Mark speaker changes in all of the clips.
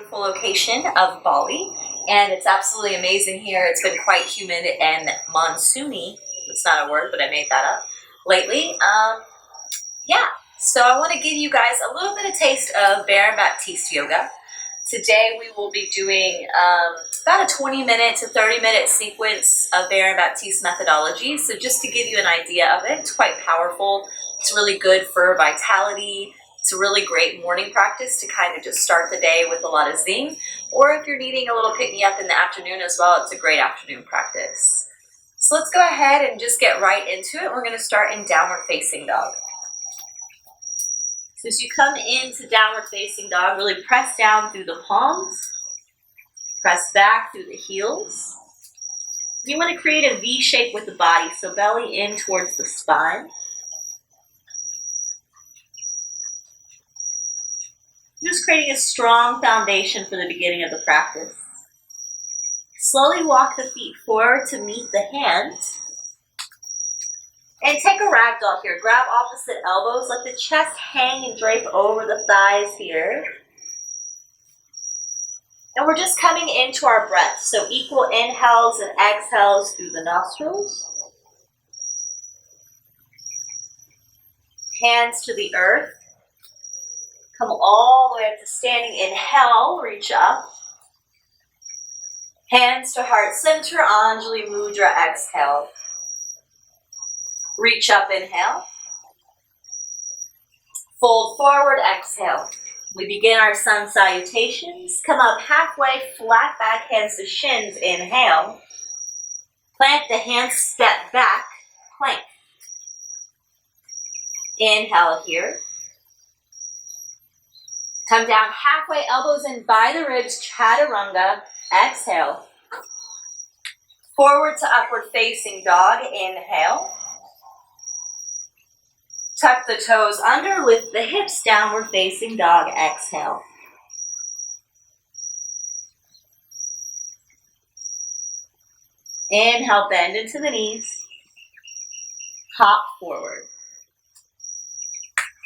Speaker 1: beautiful location of Bali, and it's absolutely amazing here. It's been quite humid and monsoony. It's not a word, but I made that up lately. Yeah, so I want to give you guys a little bit of taste of Baron Baptiste Yoga. Today we will be doing about a 20-minute to 30-minute sequence of Baron Baptiste methodology. So just to give you an idea of it, it's quite powerful. It's really good for vitality. It's a really great morning practice to kind of just start the day with a lot of zing. Or if you're needing a little pick-me-up in the afternoon as well, it's a great afternoon practice. So let's go ahead and just get right into it. We're going to start in downward facing dog. So as you come into downward facing dog, really press down through the palms. Press back through the heels. You want to create a V shape with the body, so belly in towards the spine. Just creating a strong foundation for the beginning of the practice. Slowly walk the feet forward to meet the hands. And take a ragdoll here. Grab opposite elbows. Let the chest hang and drape over the thighs here. And we're just coming into our breath. So equal inhales and exhales through the nostrils. Hands to the earth. Come all the way up to standing. Inhale, reach up. Hands to heart center, Anjali Mudra, exhale. Reach up, inhale. Fold forward, exhale. We begin our sun salutations. Come up halfway, flat back, hands to shins, inhale. Plant the hands, step back, plank. Inhale here. Come down halfway, elbows in by the ribs, chaturanga, exhale. Forward to upward facing dog, inhale. Tuck the toes under, lift the hips, downward facing dog, exhale. Inhale, bend into the knees. Hop forward.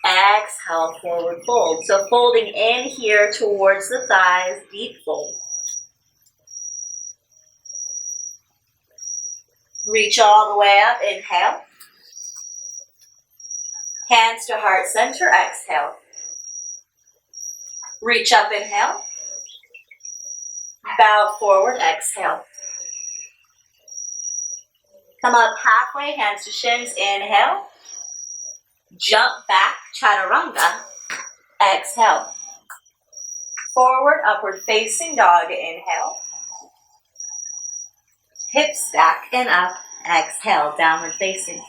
Speaker 1: Exhale, forward fold. So folding in here towards the thighs, deep fold. Reach all the way up, inhale. Hands to heart center, exhale. Reach up, inhale. Bow forward, exhale. Come up halfway, hands to shins, inhale. Jump back, chaturanga, exhale. Forward, upward facing dog, inhale. Hips back and up, exhale, downward facing.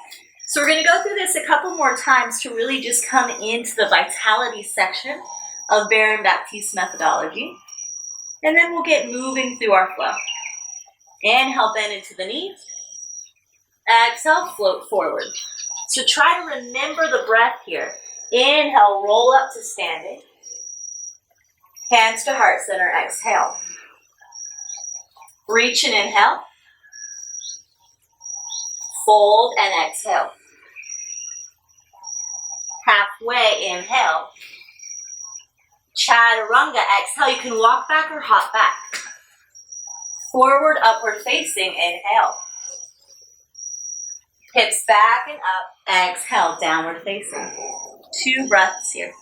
Speaker 1: So we're going to go through this a couple more times to really just come into the vitality section of Baron Baptiste methodology. And then we'll get moving through our flow. Inhale, bend into the knees. Exhale, float forward. So try to remember the breath here. Inhale, roll up to standing. Hands to heart center, exhale. Reach and inhale. Fold and exhale. Halfway, inhale. Chaturanga, exhale. You can walk back or hop back. Forward, upward facing, inhale. Hips back and up, exhale, downward facing. 2 breaths here.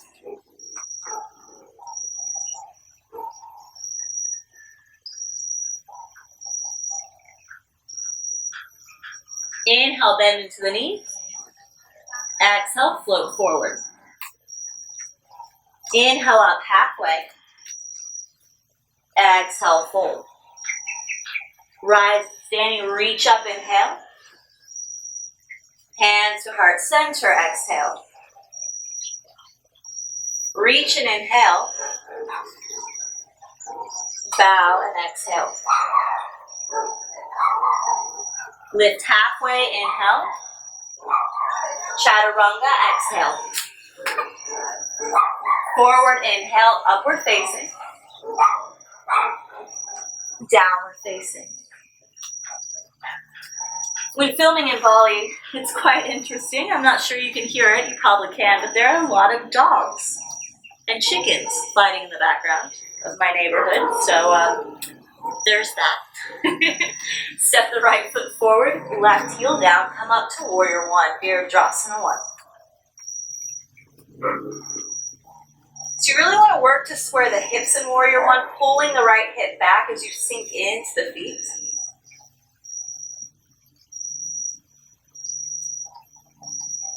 Speaker 1: Inhale, bend into the knees. Exhale, float forward. Inhale up halfway. Exhale, fold. Rise, standing, reach up, inhale. Hands to heart center, exhale. Reach and inhale. Bow and exhale. Lift halfway, inhale. Chaturanga, exhale. Forward, inhale, upward facing. Downward facing. When filming in Bali, it's quite interesting. I'm not sure you can hear it. You probably can, but there are a lot of dogs and chickens fighting in the background. of my neighborhood. So there's that. Step the right foot forward, left heel down, come up to warrior one, Virabhadrasana 1. So you really want to work to square the hips in warrior one, pulling the right hip back as you sink into the feet.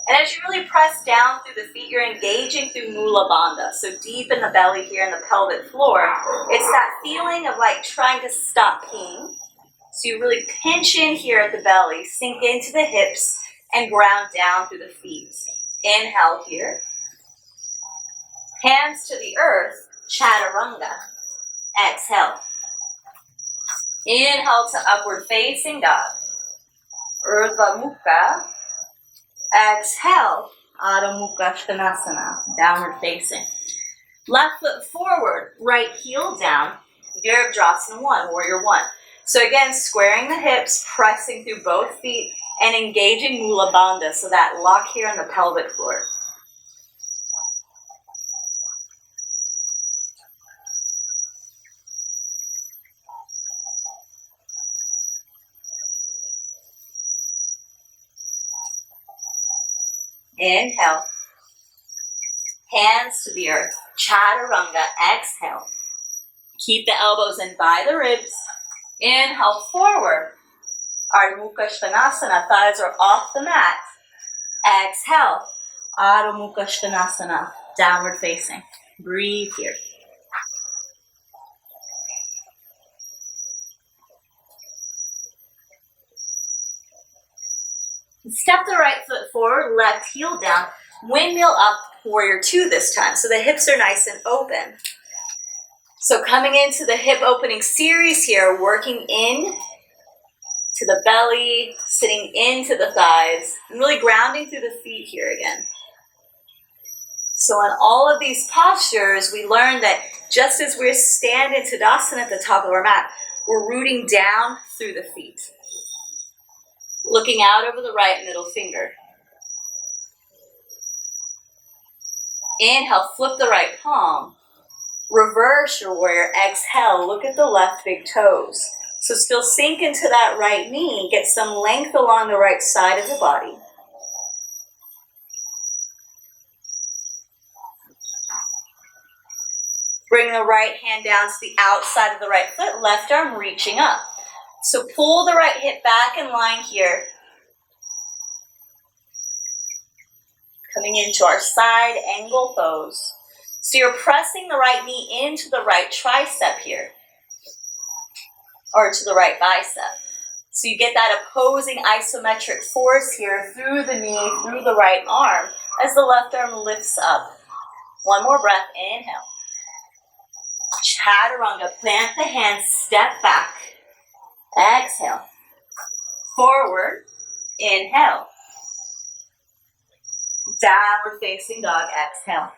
Speaker 1: And as you really press down through the feet, you're engaging through Mula Bandha. So deep in the belly here in the pelvic floor, it's that feeling of like trying to stop peeing. So you really pinch in here at the belly, sink into the hips, and ground down through the feet. Inhale here. Hands to the earth, Chaturanga. Exhale. Inhale to upward facing dog. Urdhva Mukha. Exhale, Adho Mukha Svanasana, downward facing. Left foot forward, right heel down, Virabhadrasana 1, warrior 1. So again, squaring the hips, pressing through both feet, and engaging Mula Bandha, so that lock here on the pelvic floor. Inhale. Hands to the earth. Chaturanga. Exhale. Keep the elbows in by the ribs. Inhale forward. Ardha Mukha Svanasana. Thighs are off the mat. Exhale. Adho Mukha Svanasana. Downward facing. Breathe here. Step the right foot forward, left heel down, windmill up, warrior 2 this time. So the hips are nice and open. So coming into the hip opening series here, working in to the belly, sitting into the thighs, and really grounding through the feet here again. So in all of these postures, we learn that just as we're standing Tadasana at the top of our mat, we're rooting down through the feet. Looking out over the right middle finger. Inhale, flip the right palm. Reverse your warrior. Exhale, look at the left big toes. So still sink into that right knee. Get some length along the right side of the body. Bring the right hand down to the outside of the right foot. Left arm reaching up. So pull the right hip back in line here. Coming into our side angle pose. So you're pressing the right knee into the right tricep here. Or to the right bicep. So you get that opposing isometric force here through the knee, through the right arm, as the left arm lifts up. One more breath, inhale. Chaturanga, plant the hands, step back. Exhale. Forward. Inhale. Downward facing dog. Exhale.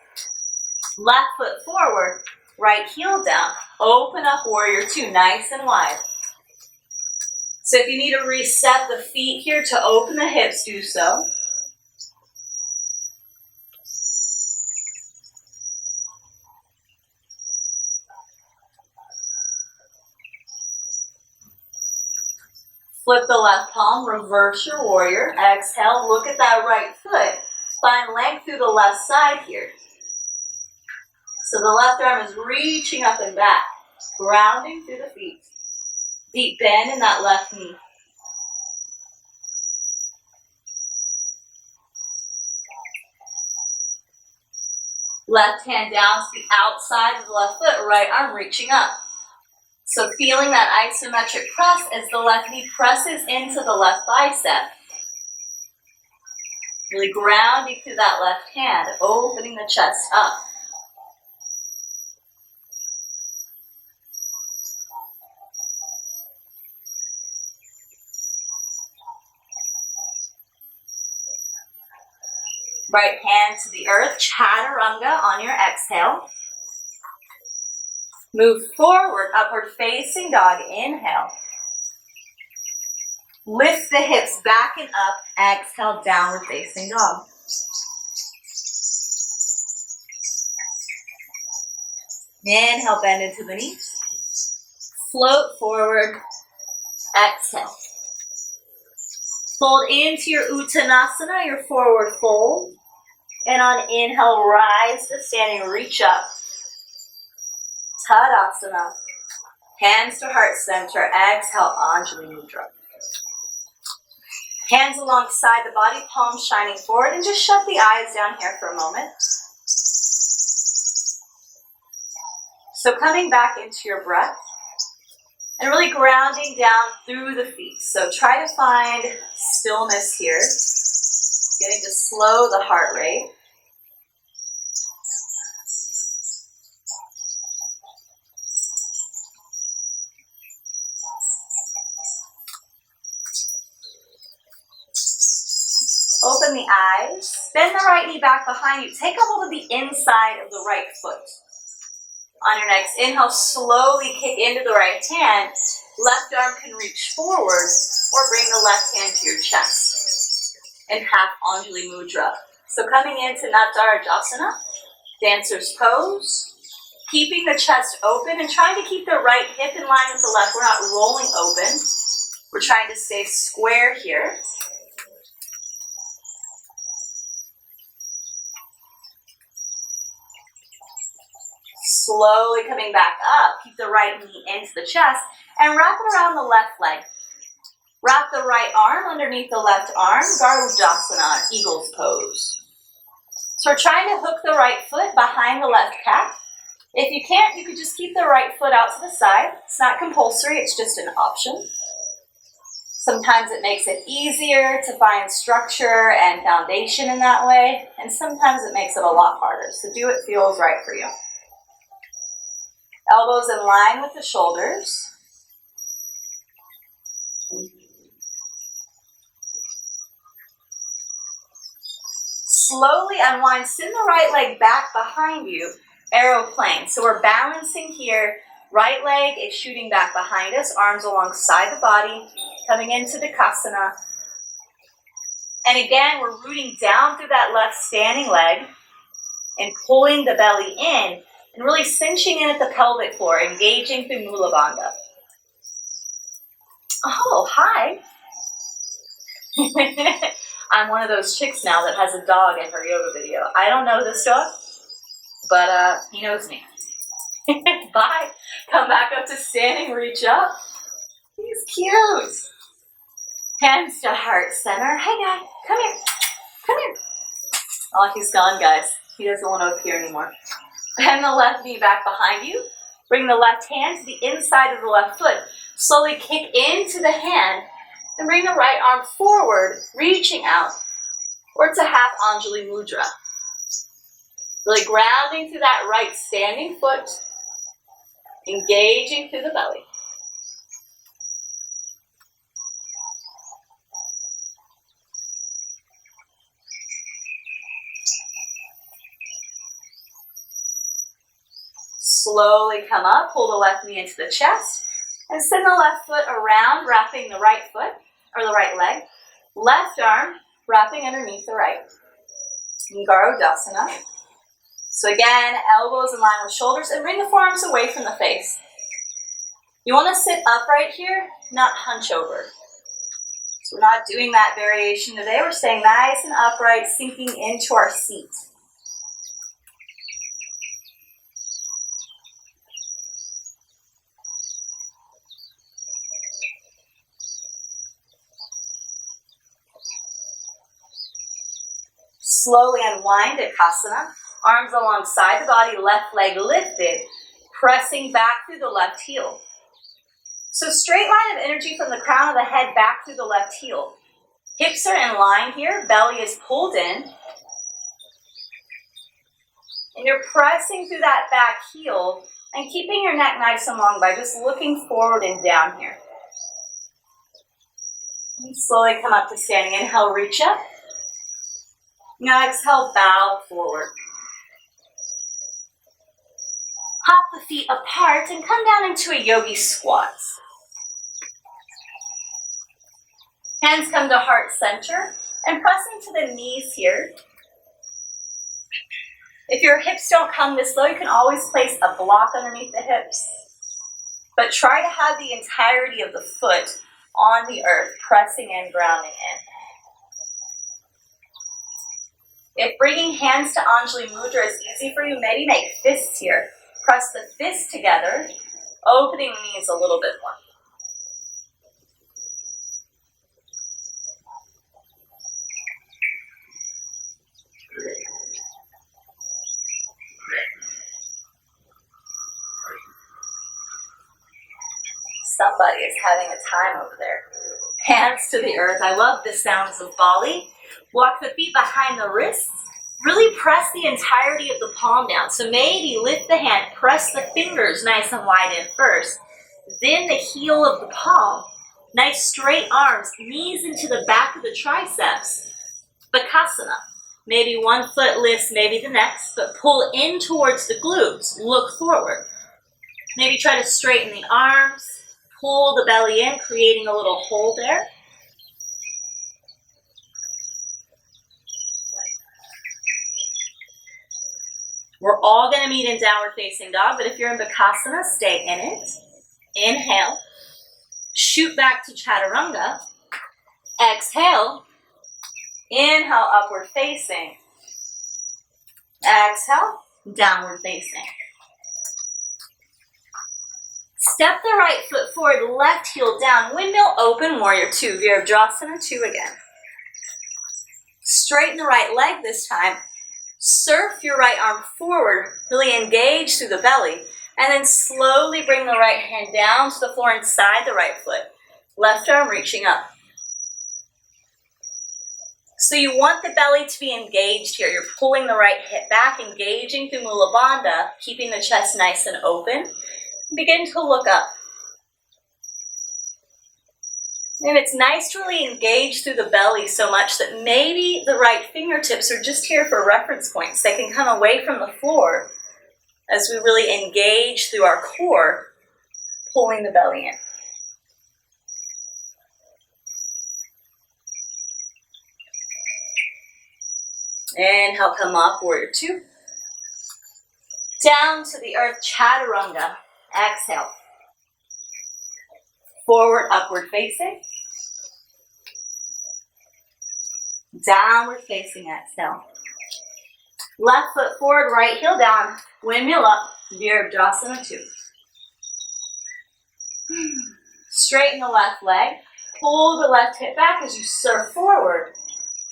Speaker 1: Left foot forward. Right heel down. Open up warrior 2. Nice and wide. So if you need to reset the feet here to open the hips, do so. Flip the left palm, reverse your warrior. Exhale, look at that right foot. Find length through the left side here. So the left arm is reaching up and back, grounding through the feet. Deep bend in that left knee. Left hand down to the outside of the left foot, right arm reaching up. So feeling that isometric press as the left knee presses into the left bicep. Really grounding through that left hand, opening the chest up. Right hand to the earth, Chaturanga on your exhale. Move forward, upward facing dog, inhale. Lift the hips back and up, exhale, downward facing dog. Inhale, bend into the knees. Float forward. Exhale. Fold into your Uttanasana, your forward fold. And on inhale, rise to standing, reach up. Tadasana. Hands to heart center. Exhale, Anjali Mudra. Hands alongside the body, palms shining forward, and just shut the eyes down here for a moment. So coming back into your breath, and really grounding down through the feet. So try to find stillness here, getting to slow the heart rate. Open the eyes, bend the right knee back behind you. Take a hold of the inside of the right foot. On your next inhale, slowly kick into the right hand. Left arm can reach forward or bring the left hand to your chest. And half Anjali Mudra. So coming into Natarajasana, dancer's pose. Keeping the chest open and trying to keep the right hip in line with the left. We're not rolling open. We're trying to stay square here. Slowly coming back up, keep the right knee into the chest, and wrap it around the left leg. Wrap the right arm underneath the left arm, Garudasana, eagle's pose. So we're trying to hook the right foot behind the left calf. If you can't, you could just keep the right foot out to the side. It's not compulsory, it's just an option. Sometimes it makes it easier to find structure and foundation in that way, and sometimes it makes it a lot harder. So do what feels right for you. Elbows in line with the shoulders. Slowly unwind, send the right leg back behind you, aeroplane. So we're balancing here, right leg is shooting back behind us, arms alongside the body, coming into Dikasana. And again, we're rooting down through that left standing leg and pulling the belly in and really cinching in at the pelvic floor, engaging through Mula Bandha. Oh, hi. I'm one of those chicks now that has a dog in her yoga video. I don't know this dog, but he knows me. Bye. Come back up to standing, reach up. He's cute. Hands to heart center. Hey, guy, come here. Come here. Oh, he's gone, guys. He doesn't want to appear anymore. Bend the left knee back behind you. Bring the left hand to the inside of the left foot. Slowly kick into the hand and bring the right arm forward, reaching out, or to half Anjali Mudra. Really grounding through that right standing foot, engaging through the belly. Slowly come up, pull the left knee into the chest, and send the left foot around, wrapping the right foot, or the right leg. Left arm wrapping underneath the right. Garudasana. So again, elbows in line with shoulders, and bring the forearms away from the face. You want to sit upright here, not hunch over. So we're not doing that variation today. We're staying nice and upright, sinking into our seat. Slowly unwind Dikasana. Arms alongside the body, left leg lifted, pressing back through the left heel. So straight line of energy from the crown of the head back through the left heel. Hips are in line here, belly is pulled in. And you're pressing through that back heel and keeping your neck nice and long by just looking forward and down here. And slowly come up to standing. Inhale, reach up. Now exhale, bow forward. Hop the feet apart and come down into a yogi squat. Hands come to heart center and press into the knees here. If your hips don't come this low, you can always place a block underneath the hips. But try to have the entirety of the foot on the earth, pressing in, grounding in. If bringing hands to Anjali Mudra is easy for you, maybe make fists here. Press the fists together, opening the knees a little bit more. Somebody is having a time over there. Hands to the earth. I love the sounds of Bali. Walk the feet behind the wrists. Really press the entirety of the palm down. So maybe lift the hand, press the fingers nice and wide in first. Then the heel of the palm. Nice straight arms, knees into the back of the triceps. Bakasana. Maybe one foot lifts, maybe the next, but pull in towards the glutes. Look forward. Maybe try to straighten the arms. Pull the belly in, creating a little hole there. We're all going to meet in downward facing dog, but if you're in Bakasana, stay in it. Inhale. Shoot back to Chaturanga. Exhale. Inhale, upward facing. Exhale, downward facing. Step the right foot forward, left heel down. Windmill open, warrior two. Virabhadrasana 2 again. Straighten the right leg this time. Surf your right arm forward. Really engage through the belly. And then slowly bring the right hand down to the floor inside the right foot. Left arm reaching up. So you want the belly to be engaged here. You're pulling the right hip back, engaging through Mula Bandha, keeping the chest nice and open. Begin to look up. And it's nice to really engage through the belly so much that maybe the right fingertips are just here for reference points. They can come away from the floor as we really engage through our core, pulling the belly in. Inhale, come up, warrior two. Down to the earth, Chaturanga. Exhale. Forward, upward facing. Downward facing, exhale. Left foot forward, right heel down. Windmill up, Virabhadrasana 2. Straighten the left leg. Pull the left hip back as you surf forward.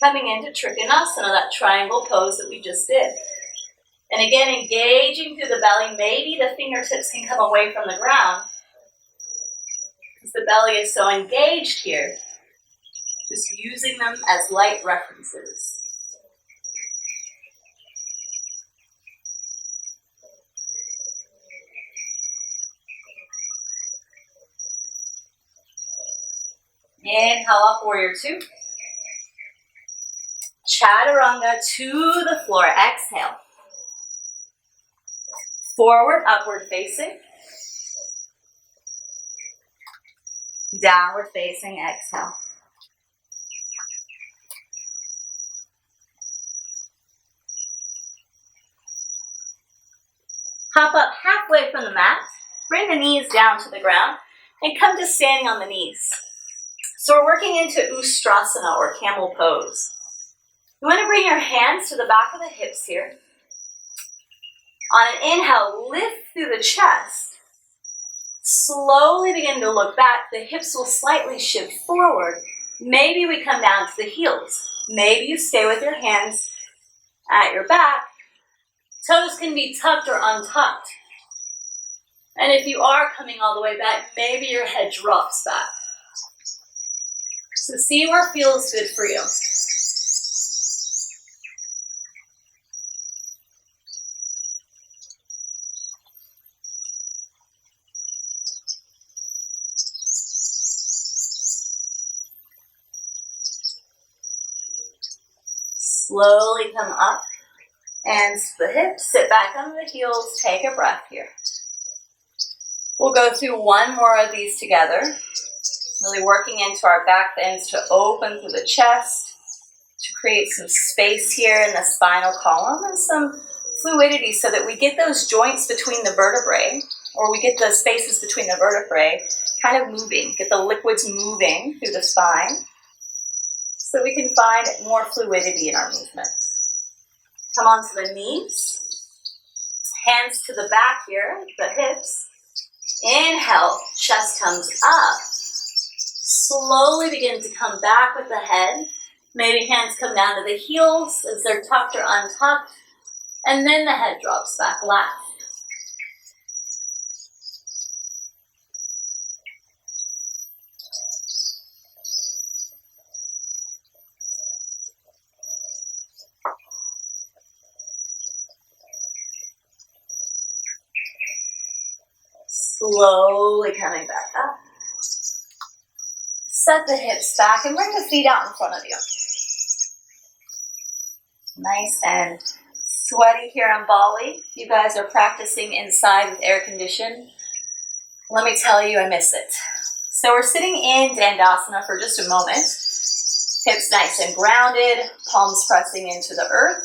Speaker 1: Coming into Trikonasana, that triangle pose that we just did. And again, engaging through the belly. Maybe the fingertips can come away from the ground because the belly is so engaged here. Just using them as light references. Inhale up, warrior two. Chaturanga to the floor. Exhale. Forward, upward facing. Downward facing, exhale. Hop up halfway from the mat. Bring the knees down to the ground and come to standing on the knees. So we're working into Ustrasana or camel pose. You want to bring your hands to the back of the hips here. On an inhale, lift through the chest. Slowly begin to look back. The hips will slightly shift forward. Maybe we come down to the heels. Maybe you stay with your hands at your back. Toes can be tucked or untucked. And if you are coming all the way back, maybe your head drops back. So see where feels good for you. Slowly come up and the hips, sit back on the heels, take a breath here. We'll go through one more of these together, really working into our back bends to open through the chest, to create some space here in the spinal column and some fluidity so that we get those joints between the vertebrae, or we get the spaces between the vertebrae kind of moving, get the liquids moving through the spine so we can find more fluidity in our movements. Come onto the knees, hands to the back here, the hips. Inhale, chest comes up. Slowly begin to come back with the head. Maybe hands come down to the heels as they're tucked or untucked. And then the head drops back left. Slowly coming back up. Set the hips back and bring the feet out in front of you. Nice and sweaty here in Bali. You guys are practicing inside with air condition. Let me tell you, I miss it. So we're sitting in Dandasana for just a moment. Hips nice and grounded, palms pressing into the earth.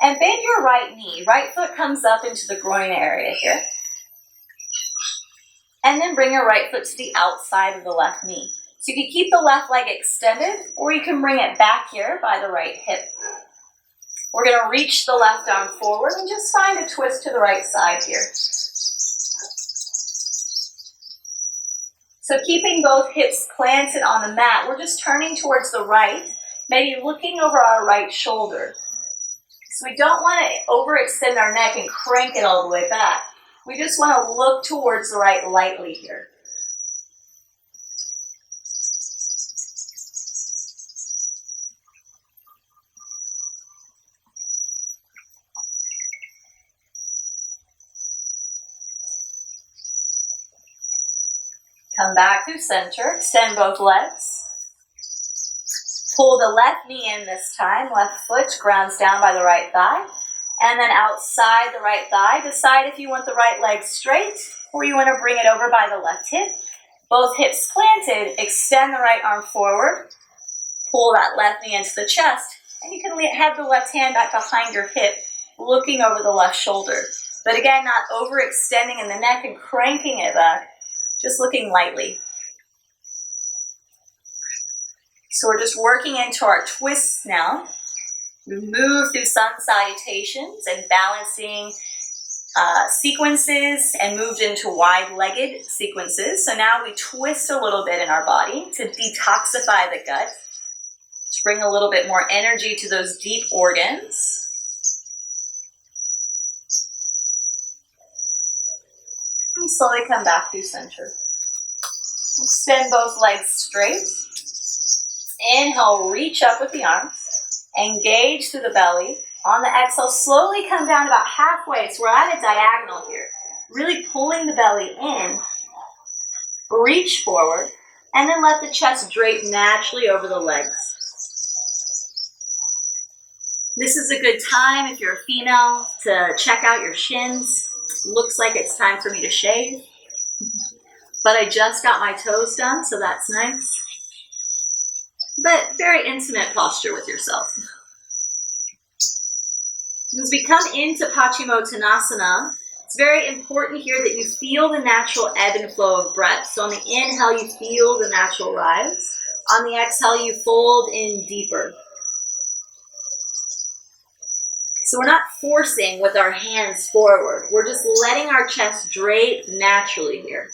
Speaker 1: And bend your right knee. Right foot comes up into the groin area here. And then bring your right foot to the outside of the left knee. So you can keep the left leg extended, or you can bring it back here by the right hip. We're going to reach the left arm forward and just find a twist to the right side here. So keeping both hips planted on the mat, we're just turning towards the right, maybe looking over our right shoulder. So we don't want to overextend our neck and crank it all the way back. We just want to look towards the right lightly here. Come back through center, extend both legs. Pull the left knee in this time, left foot grounds down by the right thigh. And then outside the right thigh, decide if you want the right leg straight or you want to bring it over by the left hip. Both hips planted, extend the right arm forward. Pull that left knee into the chest. And you can have the left hand back behind your hip, looking over the left shoulder. But again, not overextending in the neck and cranking it back. Just looking lightly. So we're just working into our twists now. We move through sun salutations and balancing sequences and moved into wide-legged sequences. So now we twist a little bit in our body to detoxify the gut, to bring a little bit more energy to those deep organs. And slowly come back through center. Extend both legs straight. Inhale, reach up with the arms. Engage through the belly. On the exhale, slowly come down about halfway. So we're at a diagonal here. Really pulling the belly in. Reach forward. And then let the chest drape naturally over the legs. This is a good time, if you're a female, to check out your shins. Looks like it's time for me to shave. But I just got my toes done, so that's nice. But very intimate posture with yourself. As we come into Paschimottanasana, it's very important here that you feel the natural ebb and flow of breath. So on the inhale, you feel the natural rise. On the exhale, you fold in deeper. So we're not forcing with our hands forward. We're just letting our chest drape naturally here.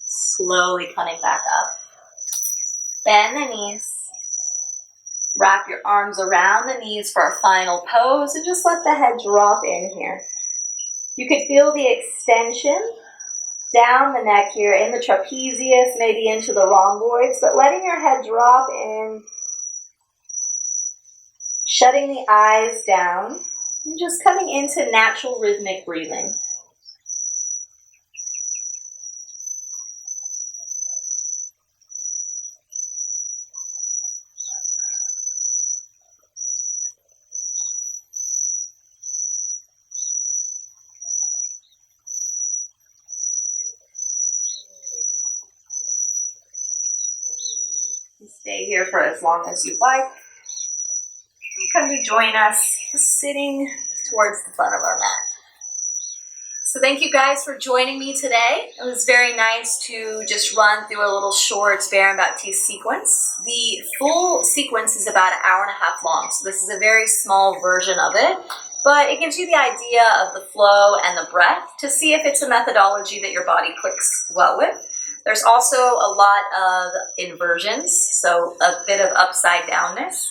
Speaker 1: Slowly coming back up. Bend the knees. Wrap your arms around the knees for our final pose and just let the head drop in here. You could feel the extension down the neck here in the trapezius, maybe into the rhomboids, but letting your head drop in, shutting the eyes down, and just coming into natural rhythmic breathing. You stay here for as long as you'd like. Come to join us sitting towards the front of our mat. So thank you guys for joining me today. It was very nice to just run through a little short Baron Baptiste sequence. The full sequence is about an hour and a half long, so this is a very small version of it, but it gives you the idea of the flow and the breath to see if it's a methodology that your body clicks well with. There's also a lot of inversions, so a bit of upside downness,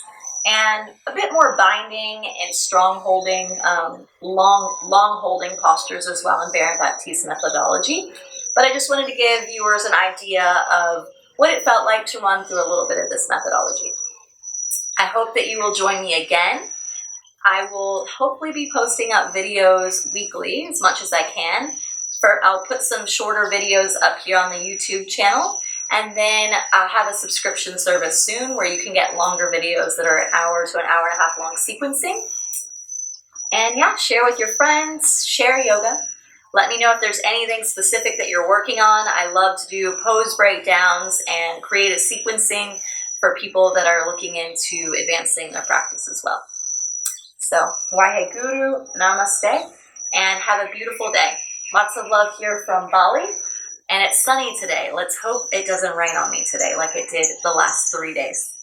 Speaker 1: and a bit more binding and strong holding, long holding postures as well in Baron Baptiste methodology. But I just wanted to give viewers an idea of what it felt like to run through a little bit of this methodology. I hope that you will join me again. I will hopefully be posting up videos weekly as much as I can. I'll put some shorter videos up here on the YouTube channel, and then I'll have a subscription service soon where you can get longer videos that are an hour to an hour and a half long sequencing. And yeah, share with your friends, share yoga. Let me know if there's anything specific that you're working on. I love to do pose breakdowns and creative sequencing for people that are looking into advancing their practice as well. So, Waheguru, Namaste, and have a beautiful day. Lots of love here from Bali, and it's sunny today. Let's hope it doesn't rain on me today like it did the last 3 days.